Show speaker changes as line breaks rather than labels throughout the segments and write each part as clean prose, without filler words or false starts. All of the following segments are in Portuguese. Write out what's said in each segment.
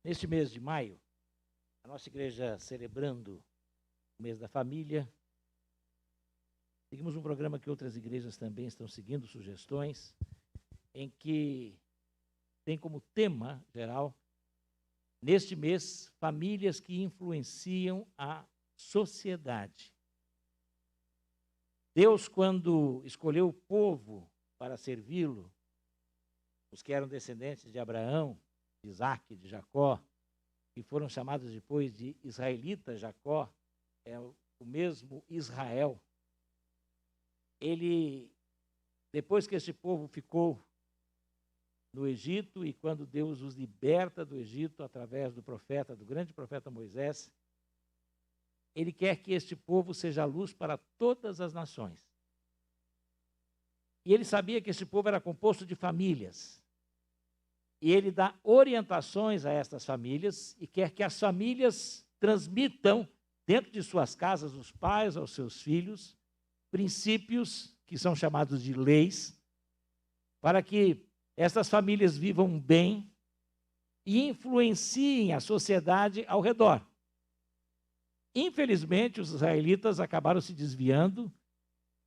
Neste mês de maio, a nossa igreja celebrando o mês da família, seguimos um programa que outras igrejas também estão seguindo, sugestões, em que tem como tema geral, neste mês, famílias que influenciam a sociedade. Deus, quando escolheu o povo para servi-lo, os que eram descendentes de Abraão, de Isaque, de Jacó, que foram chamados depois de israelitas, Jacó, é o mesmo Israel. Ele, depois que este povo ficou no Egito, e quando Deus os liberta do Egito através do profeta, do grande profeta Moisés, ele quer que este povo seja luz para todas as nações. E ele sabia que este povo era composto de famílias. E ele dá orientações a estas famílias e quer que as famílias transmitam dentro de suas casas, os pais aos seus filhos, princípios que são chamados de leis, para que estas famílias vivam bem e influenciem a sociedade ao redor. Infelizmente, os israelitas acabaram se desviando,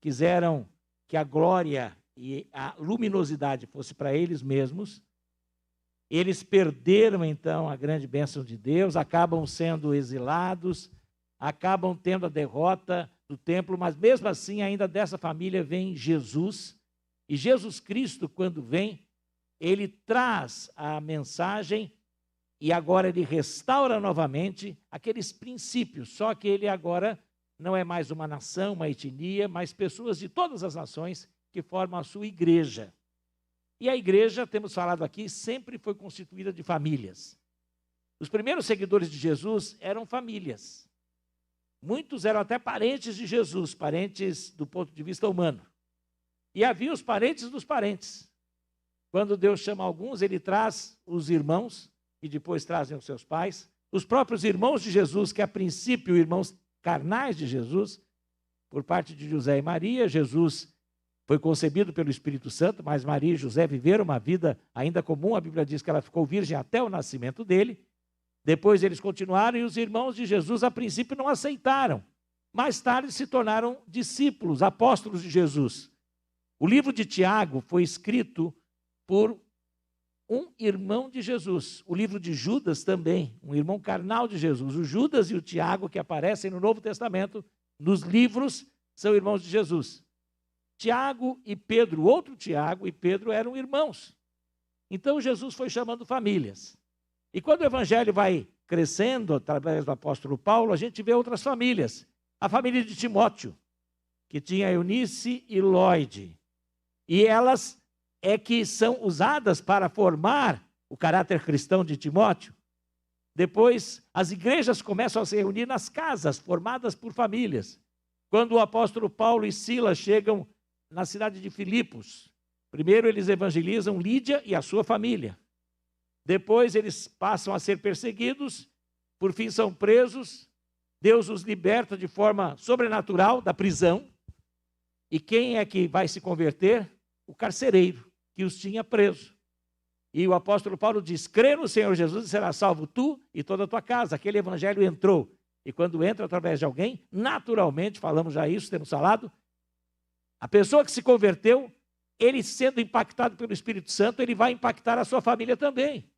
quiseram que a glória e a luminosidade fosse para eles mesmos. Eles perderam, então, a grande bênção de Deus, acabam sendo exilados, acabam tendo a derrota do templo, mas mesmo assim, ainda dessa família vem Jesus. E Jesus Cristo, quando vem, ele traz a mensagem e agora ele restaura novamente aqueles princípios, só que ele agora não é mais uma nação, uma etnia, mas pessoas de todas as nações que formam a sua igreja. E a igreja, temos falado aqui, sempre foi constituída de famílias. Os primeiros seguidores de Jesus eram famílias. Muitos eram até parentes de Jesus, parentes do ponto de vista humano. E havia os parentes dos parentes. Quando Deus chama alguns, ele traz os irmãos, e depois trazem os seus pais. Os próprios irmãos de Jesus, que a princípio irmãos carnais de Jesus, por parte de José e Maria. Jesus foi concebido pelo Espírito Santo, mas Maria e José viveram uma vida ainda comum. A Bíblia diz que ela ficou virgem até o nascimento dele. Depois eles continuaram e os irmãos de Jesus, a princípio, não aceitaram. Mais tarde se tornaram discípulos, apóstolos de Jesus. O livro de Tiago foi escrito por um irmão de Jesus. O livro de Judas também, um irmão carnal de Jesus. O Judas e o Tiago, que aparecem no Novo Testamento, nos livros, são irmãos de Jesus. Tiago e Pedro, outro Tiago e Pedro eram irmãos. Então Jesus foi chamando famílias. E quando o evangelho vai crescendo, através do apóstolo Paulo, a gente vê outras famílias. A família de Timóteo, que tinha Eunice e Lóide. E elas é que são usadas para formar o caráter cristão de Timóteo. Depois, as igrejas começam a se reunir nas casas, formadas por famílias. Quando o apóstolo Paulo e Silas chegam na cidade de Filipos, primeiro eles evangelizam Lídia e a sua família. Depois eles passam a ser perseguidos, por fim são presos. Deus os liberta de forma sobrenatural da prisão. E quem é que vai se converter? O carcereiro, que os tinha preso. E o apóstolo Paulo diz: crê no Senhor Jesus e será salvo tu e toda a tua casa. Aquele evangelho entrou. E quando entra através de alguém, naturalmente, falamos já isso, temos falado, a pessoa que se converteu, ele sendo impactado pelo Espírito Santo, ele vai impactar a sua família também.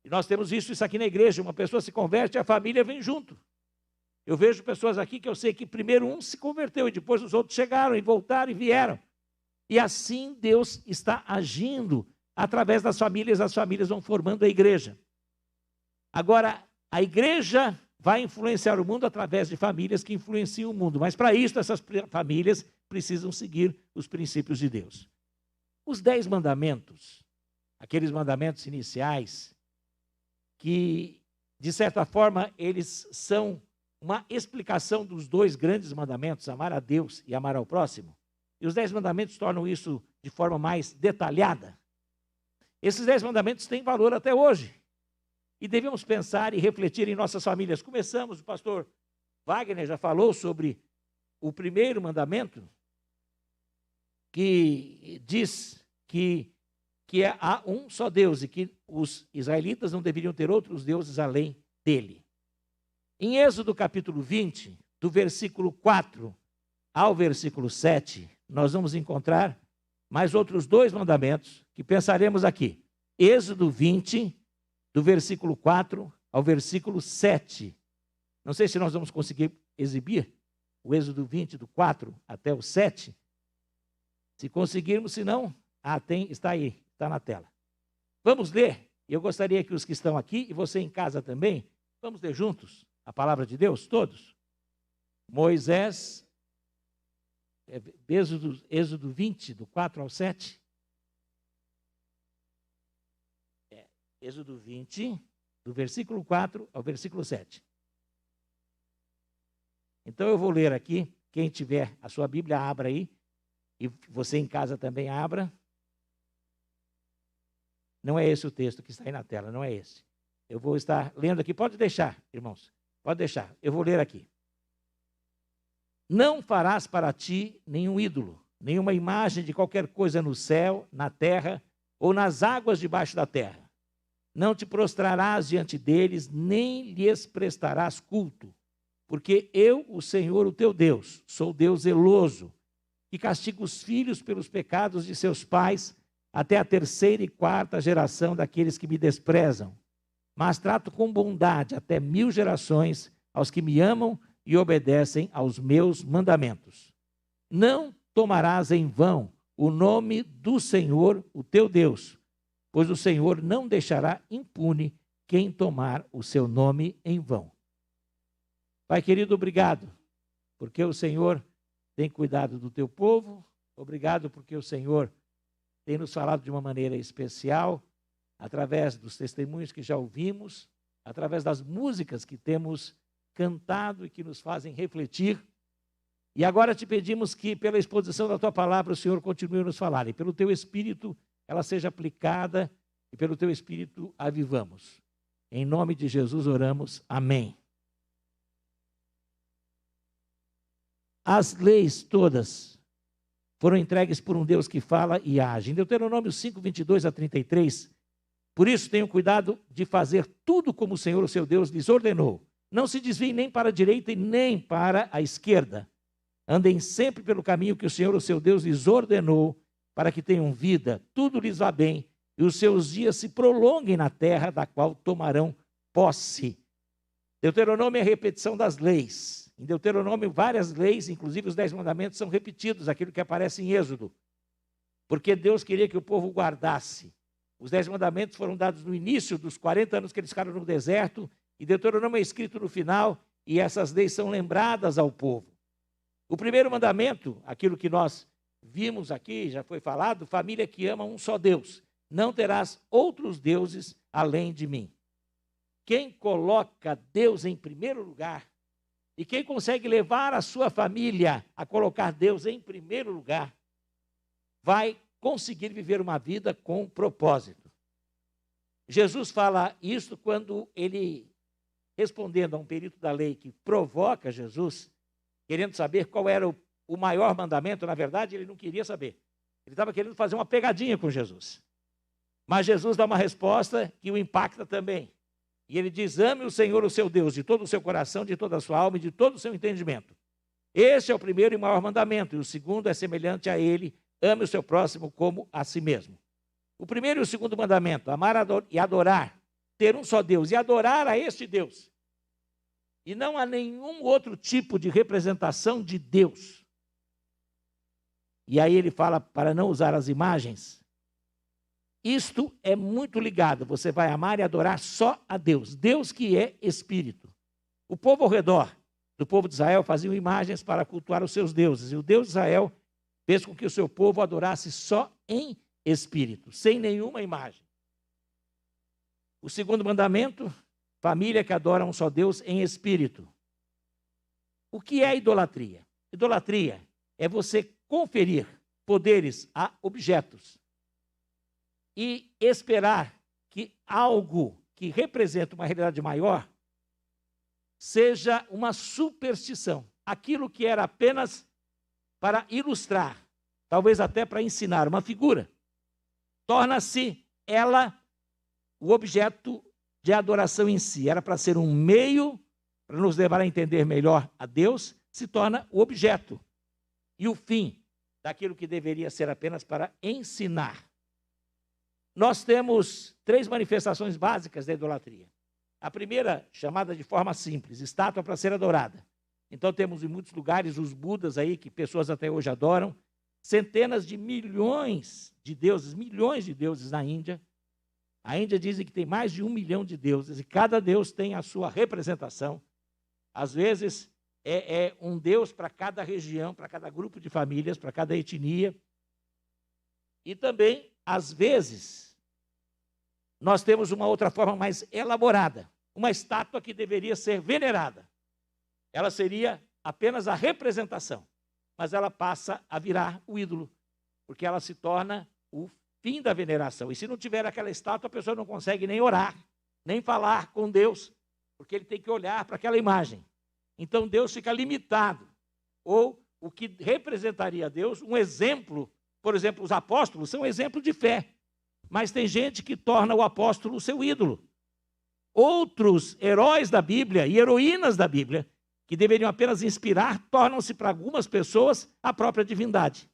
E nós temos visto isso aqui na igreja, uma pessoa se converte e a família vem junto. Eu vejo pessoas aqui que eu sei que primeiro um se converteu e depois os outros chegaram e voltaram e vieram. E assim Deus está agindo através das famílias, as famílias vão formando a igreja. Agora, a igreja vai influenciar o mundo através de famílias que influenciam o mundo. Mas para isso, essas famílias precisam seguir os princípios de Deus. Os 10 mandamentos, aqueles mandamentos iniciais, que, de certa forma, eles são uma explicação dos 2 grandes mandamentos, amar a Deus e amar ao próximo. E os 10 mandamentos tornam isso de forma mais detalhada. Esses 10 mandamentos têm valor até hoje. E devemos pensar e refletir em nossas famílias. Começamos, o pastor Wagner já falou sobre o primeiro mandamento, que diz que que há um só Deus e que os israelitas não deveriam ter outros deuses além dele. Em Êxodo capítulo 20, do versículo 4 ao versículo 7, nós vamos encontrar mais outros dois mandamentos que pensaremos aqui. Êxodo 20, do versículo 4 ao versículo 7. Não sei se nós vamos conseguir exibir o Êxodo 20, do 4 até o 7. Se conseguirmos, se não, está aí, está na tela. Vamos ler. Eu gostaria que os que estão aqui, e você em casa também, vamos ler juntos a palavra de Deus, todos. Moisés, Êxodo 20, do 4 ao 7. Êxodo 20, do versículo 4 ao versículo 7. Então eu vou ler aqui, quem tiver a sua Bíblia, abra aí, e você em casa também abra. Não é esse o texto que está aí na tela, não é esse. Eu vou estar lendo aqui, pode deixar, irmãos, pode deixar, eu vou ler aqui. Não farás para ti nenhum ídolo, nenhuma imagem de qualquer coisa no céu, na terra ou nas águas debaixo da terra. Não te prostrarás diante deles, nem lhes prestarás culto, porque eu, o Senhor, o teu Deus, sou Deus zeloso, que castiga os filhos pelos pecados de seus pais, até a 3ª e 4ª geração daqueles que me desprezam. Mas trato com bondade até 1000 gerações aos que me amam e obedecem aos meus mandamentos. Não tomarás em vão o nome do Senhor, o teu Deus, pois o Senhor não deixará impune quem tomar o seu nome em vão. Pai querido, obrigado, porque o Senhor tem cuidado do teu povo. Obrigado porque o Senhor tem nos falado de uma maneira especial, através dos testemunhos que já ouvimos, através das músicas que temos cantado e que nos fazem refletir. E agora te pedimos que, pela exposição da tua palavra, o Senhor continue a nos falar, e pelo teu Espírito ela seja aplicada, e pelo teu Espírito a vivamos. Em nome de Jesus oramos. Amém. As leis todas foram entregues por um Deus que fala e age. Em Deuteronômio 5, 22 a 33, por isso tenham cuidado de fazer tudo como o Senhor, o seu Deus, lhes ordenou. Não se desviem nem para a direita e nem para a esquerda. Andem sempre pelo caminho que o Senhor, o seu Deus, lhes ordenou, para que tenham vida, tudo lhes vá bem, e os seus dias se prolonguem na terra da qual tomarão posse. Deuteronômio é a repetição das leis. Em Deuteronômio, várias leis, inclusive os 10 mandamentos, são repetidos, aquilo que aparece em Êxodo. Porque Deus queria que o povo guardasse. Os 10 mandamentos foram dados no início dos 40 anos que eles ficaram no deserto, e Deuteronômio é escrito no final, e essas leis são lembradas ao povo. O primeiro mandamento, aquilo que nós vimos aqui, já foi falado, família que ama um só Deus. Não terás outros deuses além de mim. Quem coloca Deus em primeiro lugar, e quem consegue levar a sua família a colocar Deus em primeiro lugar, vai conseguir viver uma vida com propósito. Jesus fala isso quando ele, respondendo a um perito da lei que provoca Jesus, querendo saber qual era o maior mandamento, na verdade ele não queria saber. Ele estava querendo fazer uma pegadinha com Jesus. Mas Jesus dá uma resposta que o impacta também. E ele diz: ame o Senhor, o seu Deus, de todo o seu coração, de toda a sua alma e de todo o seu entendimento. Este é o primeiro e maior mandamento, e o segundo é semelhante a ele: ame o seu próximo como a si mesmo. O primeiro e o segundo mandamento, amar e adorar, ter um só Deus e adorar a este Deus. E não há nenhum outro tipo de representação de Deus. E aí ele fala para não usar as imagens. Isto é muito ligado, você vai amar e adorar só a Deus, Deus que é Espírito. O povo ao redor do povo de Israel faziam imagens para cultuar os seus deuses, e o Deus de Israel fez com que o seu povo adorasse só em Espírito, sem nenhuma imagem. O segundo mandamento, família que adora um só Deus em Espírito. O que é idolatria? Idolatria é você conferir poderes a objetos e esperar que algo que representa uma realidade maior seja uma superstição. Aquilo que era apenas para ilustrar, talvez até para ensinar uma figura. torna-se ela o objeto de adoração em si. Era para ser um meio para nos levar a entender melhor a Deus, se torna o objeto e o fim daquilo que deveria ser apenas para ensinar. Nós temos 3 manifestações básicas da idolatria. A primeira, chamada de forma simples, estátua para ser adorada. Então temos em muitos lugares os budas aí, que pessoas até hoje adoram, centenas de milhões de deuses na Índia. A Índia dizem que tem mais de 1 milhão de deuses, e cada deus tem a sua representação. Às vezes é um deus para cada região, para cada grupo de famílias, para cada etnia. E também, às vezes, nós temos uma outra forma mais elaborada, uma estátua que deveria ser venerada. Ela seria apenas a representação, mas ela passa a virar o ídolo, porque ela se torna o fim da veneração. E se não tiver aquela estátua, a pessoa não consegue nem orar, nem falar com Deus, porque ele tem que olhar para aquela imagem. Então Deus fica limitado. Ou o que representaria Deus, um exemplo, por exemplo, os apóstolos são um exemplo de fé, mas tem gente que torna o apóstolo o seu ídolo. Outros heróis da Bíblia e heroínas da Bíblia, que deveriam apenas inspirar, tornam-se para algumas pessoas a própria divindade.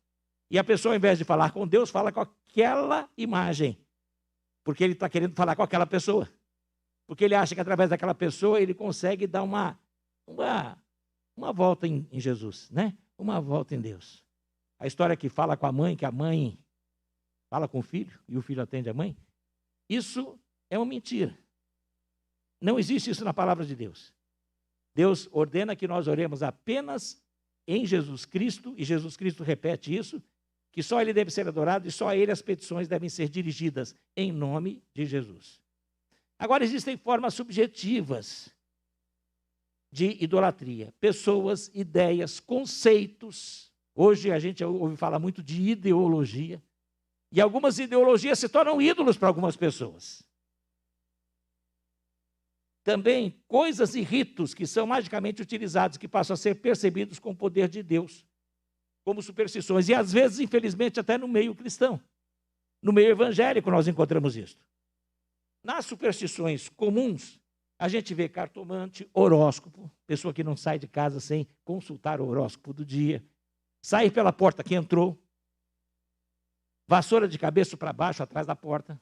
E a pessoa, ao invés de falar com Deus, fala com aquela imagem, porque ele está querendo falar com aquela pessoa. Porque ele acha que através daquela pessoa ele consegue dar uma volta em Jesus, né? Uma volta em Deus. A história que fala com a mãe, que a mãe fala com o filho e o filho atende a mãe, isso é uma mentira. Não existe isso na palavra de Deus. Deus ordena que nós oremos apenas em Jesus Cristo, e Jesus Cristo repete isso, que só Ele deve ser adorado e só a Ele as petições devem ser dirigidas em nome de Jesus. Agora, existem formas subjetivas de idolatria. Pessoas, ideias, conceitos. Hoje a gente ouve falar muito de ideologia. E algumas ideologias se tornam ídolos para algumas pessoas. Também coisas e ritos que são magicamente utilizados, que passam a ser percebidos com o poder de Deus, como superstições. E às vezes, infelizmente, até no meio cristão. No meio evangélico nós encontramos isso. Nas superstições comuns, a gente vê cartomante, horóscopo, pessoa que não sai de casa sem consultar o horóscopo do dia, sair pela porta que entrou, vassoura de cabeça para baixo atrás da porta,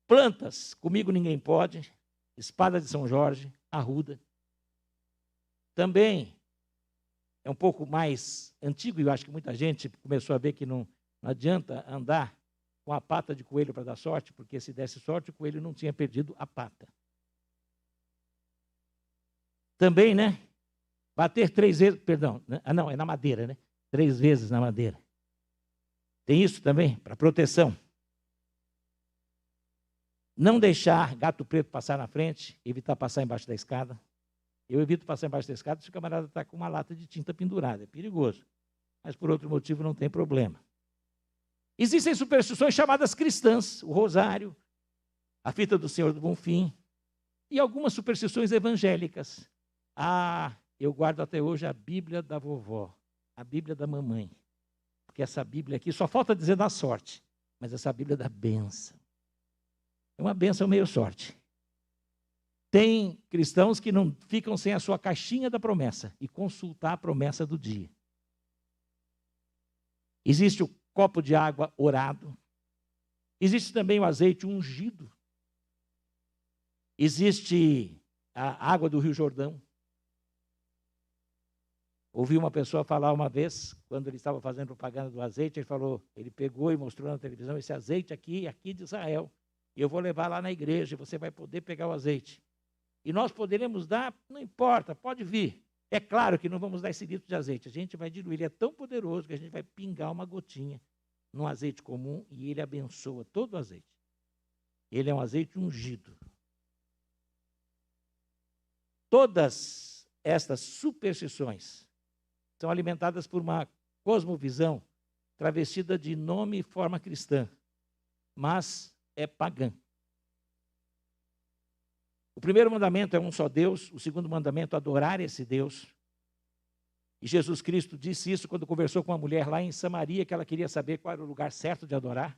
plantas, comigo ninguém pode, espada de São Jorge, arruda. Também é um pouco mais antigo, e eu acho que muita gente começou a ver que não adianta andar com a pata de coelho para dar sorte, porque se desse sorte, o coelho não tinha perdido a pata. Também, né? Bater 3 vezes, perdão, não, é na madeira, né? 3 vezes na madeira. Tem isso também, para proteção. Não deixar gato preto passar na frente, evitar passar embaixo da escada. Eu evito passar embaixo da escada se o camarada está com uma lata de tinta pendurada, é perigoso. Mas por outro motivo não tem problema. Existem superstições chamadas cristãs, o rosário, a fita do Senhor do Bonfim, e algumas superstições evangélicas. Eu guardo até hoje a Bíblia da vovó, a Bíblia da mamãe. Porque essa Bíblia aqui, só falta dizer da sorte, mas essa Bíblia da bênção. É uma bênção meio sorte. Tem cristãos que não ficam sem a sua caixinha da promessa e consultar a promessa do dia. Existe o copo de água orado. Existe também o azeite ungido. Existe a água do Rio Jordão. Ouvi uma pessoa falar uma vez, quando ele estava fazendo propaganda do azeite, ele pegou e mostrou na televisão, esse azeite aqui de Israel. E eu vou levar lá na igreja, e você vai poder pegar o azeite. E nós poderemos dar, não importa, pode vir. É claro que não vamos dar esse litro de azeite, a gente vai diluir, ele é tão poderoso que a gente vai pingar uma gotinha no azeite comum e ele abençoa todo o azeite. Ele é um azeite ungido. Todas estas superstições são alimentadas por uma cosmovisão travestida de nome e forma cristã, mas é pagã. O primeiro mandamento é um só Deus, o segundo mandamento, adorar esse Deus. E Jesus Cristo disse isso quando conversou com uma mulher lá em Samaria, que ela queria saber qual era o lugar certo de adorar.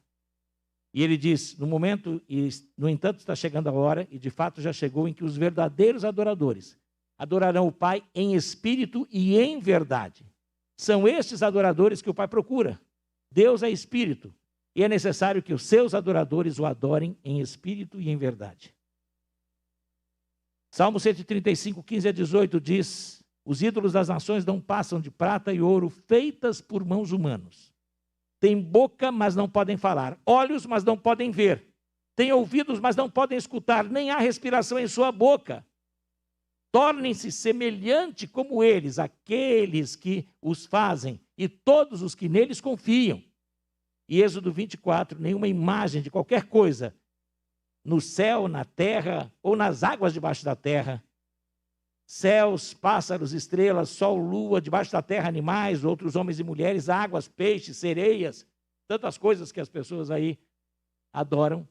E ele diz, no momento, e no entanto está chegando a hora, e de fato já chegou, em que os verdadeiros adoradores adorarão o Pai em espírito e em verdade. São estes adoradores que o Pai procura. Deus é espírito, e é necessário que os seus adoradores o adorem em espírito e em verdade. Salmo 135, 15 a 18 diz: os ídolos das nações não passam de prata e ouro, feitas por mãos humanos. Têm boca, mas não podem falar. Olhos, mas não podem ver. Têm ouvidos, mas não podem escutar. Nem há respiração em sua boca. Tornem-se semelhante como eles, aqueles que os fazem, e todos os que neles confiam. E Êxodo 24, nenhuma imagem de qualquer coisa, no céu, na terra, ou nas águas debaixo da terra, céus, pássaros, estrelas, sol, lua, debaixo da terra, animais, outros homens e mulheres, águas, peixes, sereias, tantas coisas que as pessoas aí adoram.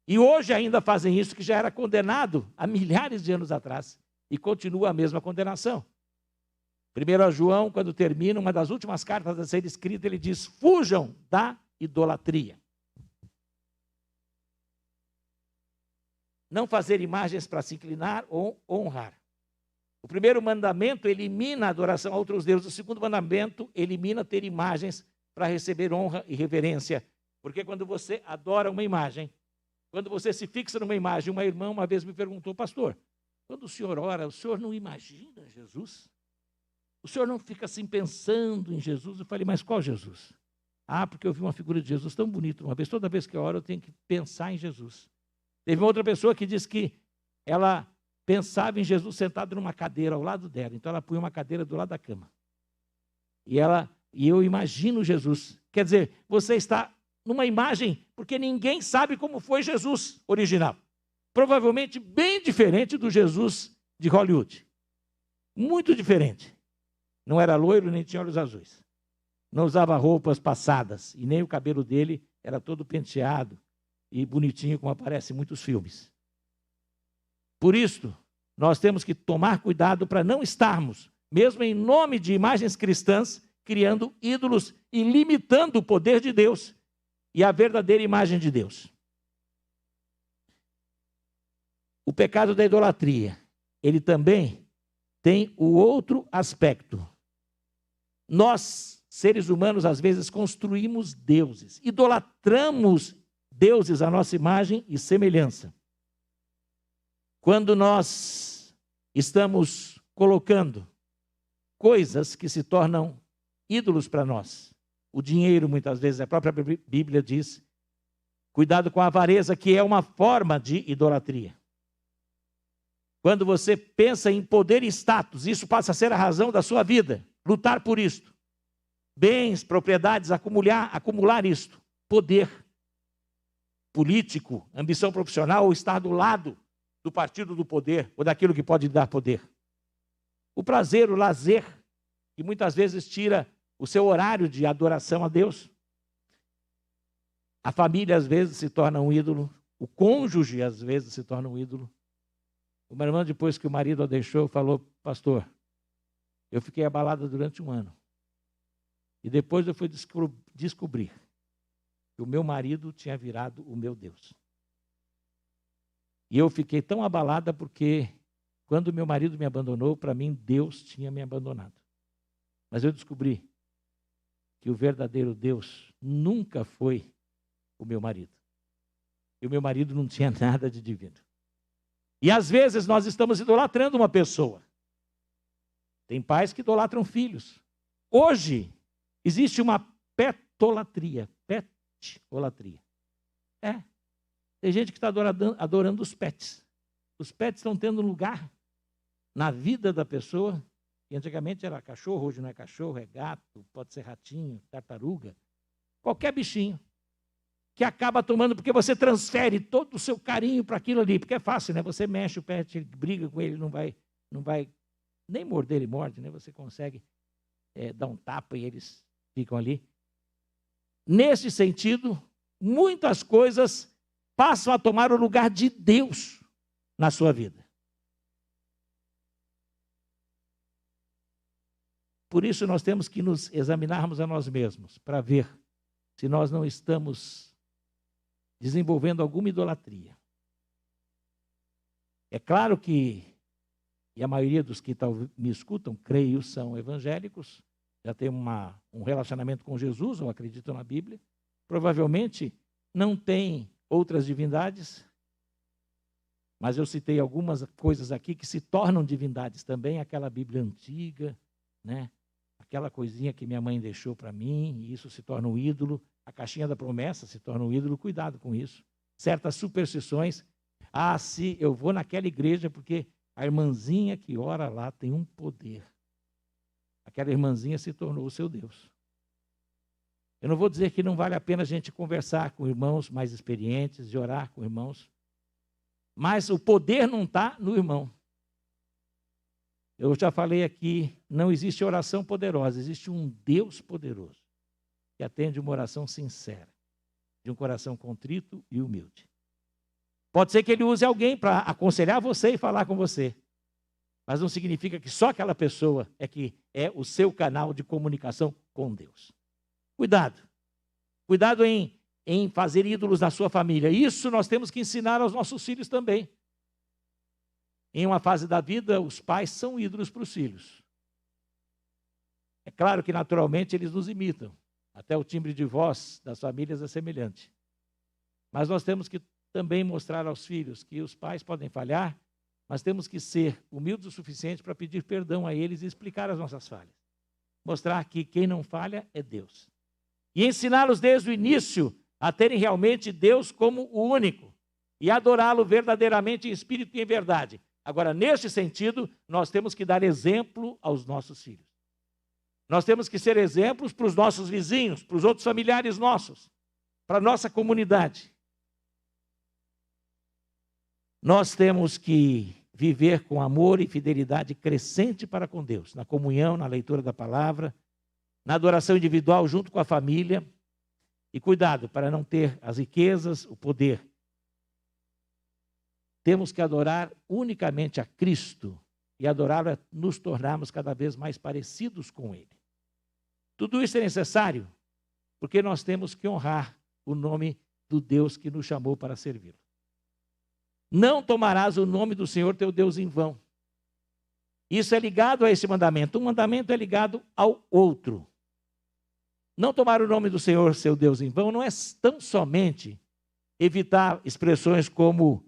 E hoje ainda fazem isso, que já era condenado há milhares de anos atrás. E continua a mesma condenação. 1 João, quando termina, uma das últimas cartas a ser escrita, ele diz: fujam da idolatria. Não fazer imagens para se inclinar ou honrar. O primeiro mandamento elimina a adoração a outros deuses. O segundo mandamento elimina ter imagens para receber honra e reverência. Porque quando você adora uma imagem, quando você se fixa numa imagem, uma irmã uma vez me perguntou: pastor, quando o senhor ora, o senhor não imagina Jesus? O senhor não fica assim pensando em Jesus? Eu falei: mas qual Jesus? Ah, porque eu vi uma figura de Jesus tão bonita uma vez. Toda vez que eu oro, eu tenho que pensar em Jesus. Teve uma outra pessoa que disse que ela pensava em Jesus sentado numa cadeira ao lado dela. Então ela punha uma cadeira do lado da cama. E eu imagino Jesus. Quer dizer, você está numa imagem, porque ninguém sabe como foi Jesus original. Provavelmente bem diferente do Jesus de Hollywood. Muito diferente. Não era loiro, nem tinha olhos azuis. Não usava roupas passadas. E nem o cabelo dele era todo penteado e bonitinho, como aparece em muitos filmes. Por isso, nós temos que tomar cuidado para não estarmos, mesmo em nome de imagens cristãs, criando ídolos e limitando o poder de Deus e a verdadeira imagem de Deus. O pecado da idolatria, ele também tem o outro aspecto. Nós, seres humanos, às vezes construímos deuses, idolatramos deuses à nossa imagem e semelhança. Quando nós estamos colocando coisas que se tornam ídolos para nós, o dinheiro, muitas vezes, a própria Bíblia diz, cuidado com a avareza, que é uma forma de idolatria. Quando você pensa em poder e status, isso passa a ser a razão da sua vida, lutar por isto. Bens, propriedades, acumular isto. Poder político, ambição profissional, ou estar do lado do partido do poder, ou daquilo que pode dar poder. O prazer, o lazer, que muitas vezes tira o seu horário de adoração a Deus. A família, às vezes, se torna um ídolo. O cônjuge, às vezes, se torna um ídolo. Uma irmã, depois que o marido a deixou, falou: pastor, eu fiquei abalada durante um ano. E depois eu fui descobrir que o meu marido tinha virado o meu Deus. E eu fiquei tão abalada porque, quando meu marido me abandonou, para mim, Deus tinha me abandonado. Mas eu descobri que o verdadeiro Deus nunca foi o meu marido. E o meu marido não tinha nada de divino. E às vezes nós estamos idolatrando uma pessoa. Tem pais que idolatram filhos. Hoje existe uma petolatria. Petolatria. Tem gente que está adorando os pets. Os pets estão tendo lugar na vida da pessoa. E antigamente era cachorro, hoje não é cachorro, é gato, pode ser ratinho, tartaruga. Qualquer bichinho. Que acaba tomando, porque você transfere todo o seu carinho para aquilo ali, porque é fácil, né? Você mexe o pet, briga com ele, não vai nem morder, ele morde, né? Você consegue dar um tapa e eles ficam ali. Nesse sentido, muitas coisas passam a tomar o lugar de Deus na sua vida. Por isso nós temos que nos examinarmos a nós mesmos, para ver se nós não estamos desenvolvendo alguma idolatria. É claro que, e a maioria dos que me escutam, creio, são evangélicos, já tem um relacionamento com Jesus, ou acreditam na Bíblia, provavelmente não tem outras divindades, mas eu citei algumas coisas aqui que se tornam divindades também, aquela Bíblia antiga, né? Aquela coisinha que minha mãe deixou para mim, e isso se torna um ídolo, a caixinha da promessa se torna um ídolo, cuidado com isso. Certas superstições, se eu vou naquela igreja porque a irmãzinha que ora lá tem um poder. Aquela irmãzinha se tornou o seu Deus. Eu não vou dizer que não vale a pena a gente conversar com irmãos mais experientes, de orar com irmãos, mas o poder não está no irmão. Eu já falei aqui, não existe oração poderosa, existe um Deus poderoso, que atende uma oração sincera, de um coração contrito e humilde. Pode ser que ele use alguém para aconselhar você e falar com você, mas não significa que só aquela pessoa é que é o seu canal de comunicação com Deus. Cuidado. Cuidado em fazer ídolos na sua família. Isso nós temos que ensinar aos nossos filhos também. Em uma fase da vida, os pais são ídolos para os filhos. É claro que naturalmente eles nos imitam. Até o timbre de voz das famílias é semelhante. Mas nós temos que também mostrar aos filhos que os pais podem falhar, mas temos que ser humildes o suficiente para pedir perdão a eles e explicar as nossas falhas. Mostrar que quem não falha é Deus. E ensiná-los desde o início a terem realmente Deus como o único e adorá-lo verdadeiramente em espírito e em verdade. Agora, neste sentido, nós temos que dar exemplo aos nossos filhos. Nós temos que ser exemplos para os nossos vizinhos, para os outros familiares nossos, para a nossa comunidade. Nós temos que viver com amor e fidelidade crescente para com Deus, na comunhão, na leitura da palavra, na adoração individual junto com a família. E cuidado para não ter as riquezas, o poder. Temos que adorar unicamente a Cristo, e adorá-lo é nos tornarmos cada vez mais parecidos com Ele. Tudo isso é necessário, porque nós temos que honrar o nome do Deus que nos chamou para servi-lo. Não tomarás o nome do Senhor teu Deus em vão. Isso é ligado a esse mandamento. Um mandamento é ligado ao outro. Não tomar o nome do Senhor, seu Deus, em vão, não é tão somente evitar expressões como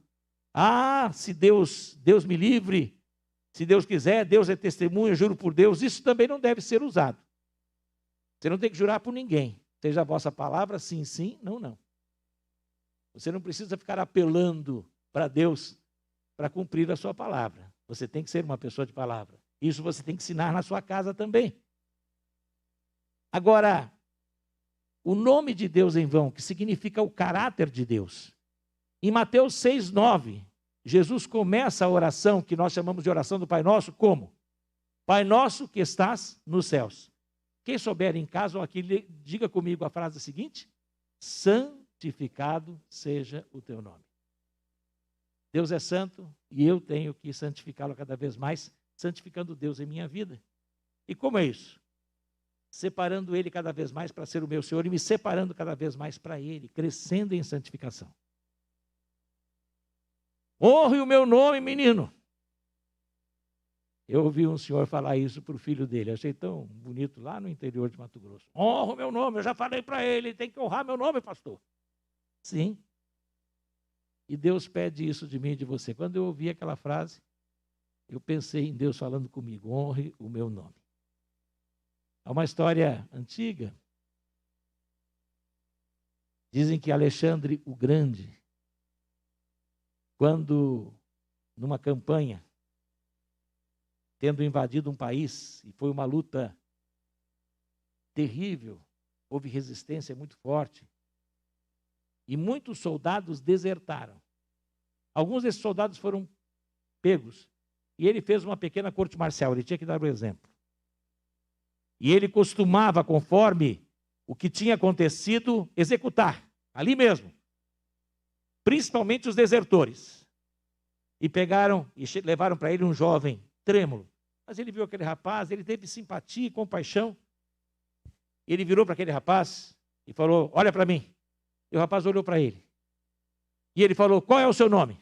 se Deus me livre, se Deus quiser, Deus é testemunha, juro por Deus. Isso também não deve ser usado. Você não tem que jurar por ninguém. Seja a vossa palavra, sim, sim, não, não. Você não precisa ficar apelando para Deus para cumprir a sua palavra. Você tem que ser uma pessoa de palavra. Isso você tem que ensinar na sua casa também. Agora, o nome de Deus em vão, que significa o caráter de Deus. Em Mateus 6:9, Jesus começa a oração, que nós chamamos de oração do Pai Nosso, como? Pai Nosso que estás nos céus. Quem souber em casa ou aqui, diga comigo a frase seguinte: santificado seja o teu nome. Deus é santo e eu tenho que santificá-lo cada vez mais, santificando Deus em minha vida. E como é isso? Separando Ele cada vez mais para ser o meu Senhor e me separando cada vez mais para Ele, crescendo em santificação. Honre o meu nome, menino. Eu ouvi um senhor falar isso para o filho dele, achei tão bonito lá no interior de Mato Grosso. Honra o meu nome, eu já falei para ele tem que honrar meu nome, pastor. Sim. E Deus pede isso de mim e de você. Quando eu ouvi aquela frase, eu pensei em Deus falando comigo, honre o meu nome. Há uma história antiga. Dizem que Alexandre o Grande, quando numa campanha, tendo invadido um país, e foi uma luta terrível, houve resistência muito forte, e muitos soldados desertaram. Alguns desses soldados foram pegos, e ele fez uma pequena corte marcial, ele tinha que dar o exemplo. E ele costumava, conforme o que tinha acontecido, executar, ali mesmo, principalmente os desertores. E pegaram e levaram para ele um jovem trêmulo, Mas ele viu aquele rapaz, ele teve simpatia e compaixão. Ele virou para aquele rapaz e falou, olha para mim. E o rapaz olhou para ele. E ele falou, qual é o seu nome?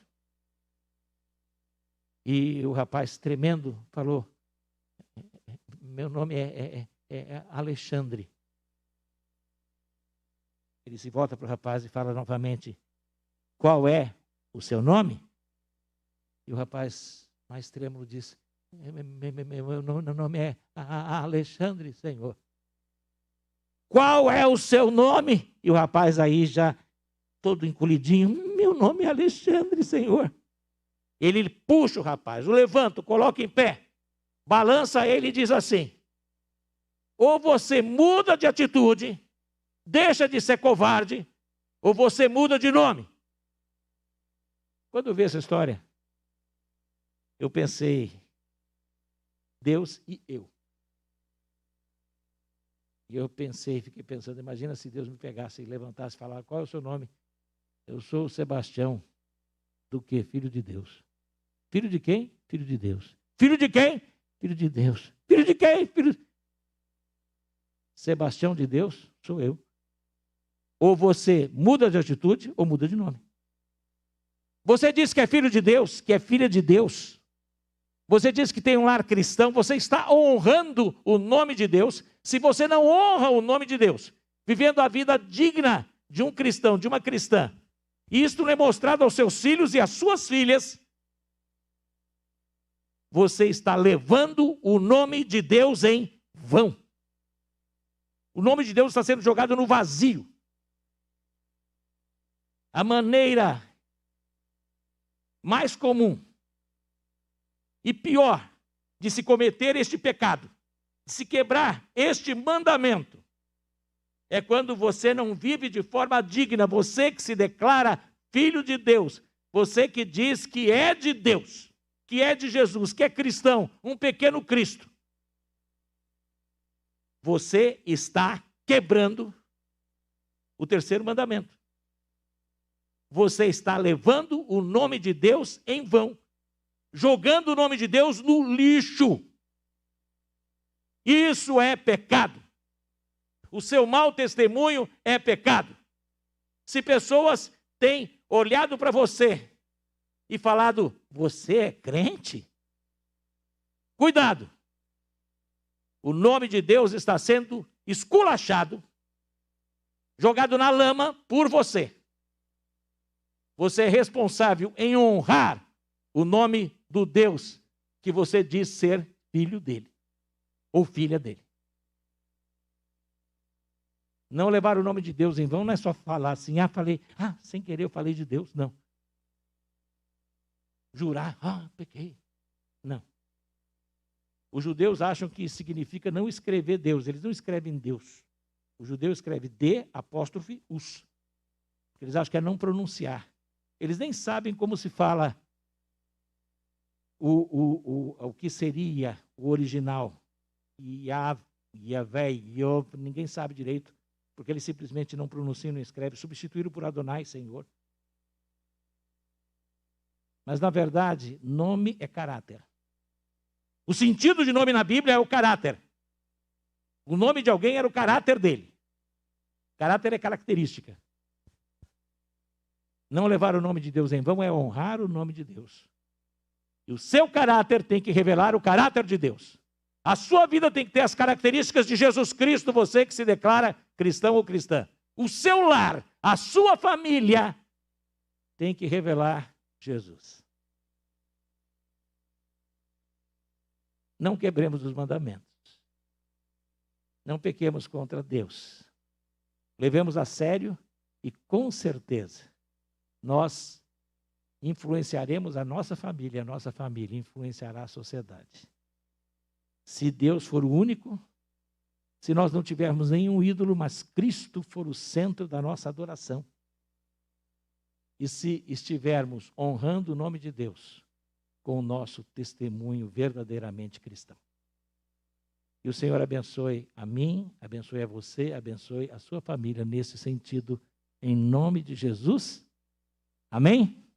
E o rapaz, tremendo, falou, meu nome é Alexandre. Ele se volta para o rapaz e fala novamente, qual é o seu nome? E o rapaz, mais trêmulo, disse, meu nome é Alexandre, Senhor. Qual é o seu nome? E o rapaz aí já todo encolhidinho, meu nome é Alexandre, Senhor. Ele puxa o rapaz, o levanta, o coloca em pé, balança ele e diz assim, ou você muda de atitude, deixa de ser covarde, ou você muda de nome. Quando eu vi essa história, eu pensei, Deus e eu. E eu fiquei pensando, imagina se Deus me pegasse e levantasse e falasse, qual é o seu nome? Eu sou o Sebastião, do quê? Filho de Deus. Filho de quem? Filho de Deus. Filho de quem? Filho de Deus. Filho de quem? Sebastião de Deus, sou eu. Ou você muda de atitude, ou muda de nome. Você diz que é filho de Deus, que é filha de Deus. Você diz que tem um lar cristão, você está honrando o nome de Deus. Se você não honra o nome de Deus, vivendo a vida digna de um cristão, de uma cristã, e isto não é mostrado aos seus filhos e às suas filhas, você está levando o nome de Deus em vão. O nome de Deus está sendo jogado no vazio. A maneira mais comum e pior de se cometer este pecado, de se quebrar este mandamento, é quando você não vive de forma digna, você que se declara filho de Deus, você que diz que é de Deus, que é de Jesus, que é cristão, um pequeno Cristo. Você está quebrando o terceiro mandamento. Você está levando o nome de Deus em vão, jogando o nome de Deus no lixo. Isso é pecado. O seu mau testemunho é pecado. Se pessoas têm olhado para você e falado, você é crente? Cuidado. O nome de Deus está sendo esculachado, jogado na lama por você. Você é responsável em honrar o nome do Deus que você diz ser filho dele, ou filha dele. Não levar o nome de Deus em vão não é só falar assim, sem querer eu falei de Deus, não. Jurar, pequei. Não. Os judeus acham que significa não escrever Deus, eles não escrevem Deus. O judeu escreve D'(us). Eles acham que é não pronunciar. Eles nem sabem como se fala o que seria o original. Yahvé, Yov, ninguém sabe direito, porque eles simplesmente não pronunciam, não escrevem, substituíram por Adonai, Senhor. Mas, na verdade, nome é caráter. O sentido de nome na Bíblia é o caráter. O nome de alguém era o caráter dele. Caráter é característica. Não levar o nome de Deus em vão é honrar o nome de Deus. E o seu caráter tem que revelar o caráter de Deus. A sua vida tem que ter as características de Jesus Cristo, você que se declara cristão ou cristã. O seu lar, a sua família, tem que revelar Jesus. Não quebremos os mandamentos. Não pequemos contra Deus. Levemos a sério e, com certeza, nós influenciaremos a nossa família influenciará a sociedade. Se Deus for o único, se nós não tivermos nenhum ídolo, mas Cristo for o centro da nossa adoração, e se estivermos honrando o nome de Deus com o nosso testemunho verdadeiramente cristão. E o Senhor abençoe a mim, abençoe a você, abençoe a sua família nesse sentido, em nome de Jesus. Amém?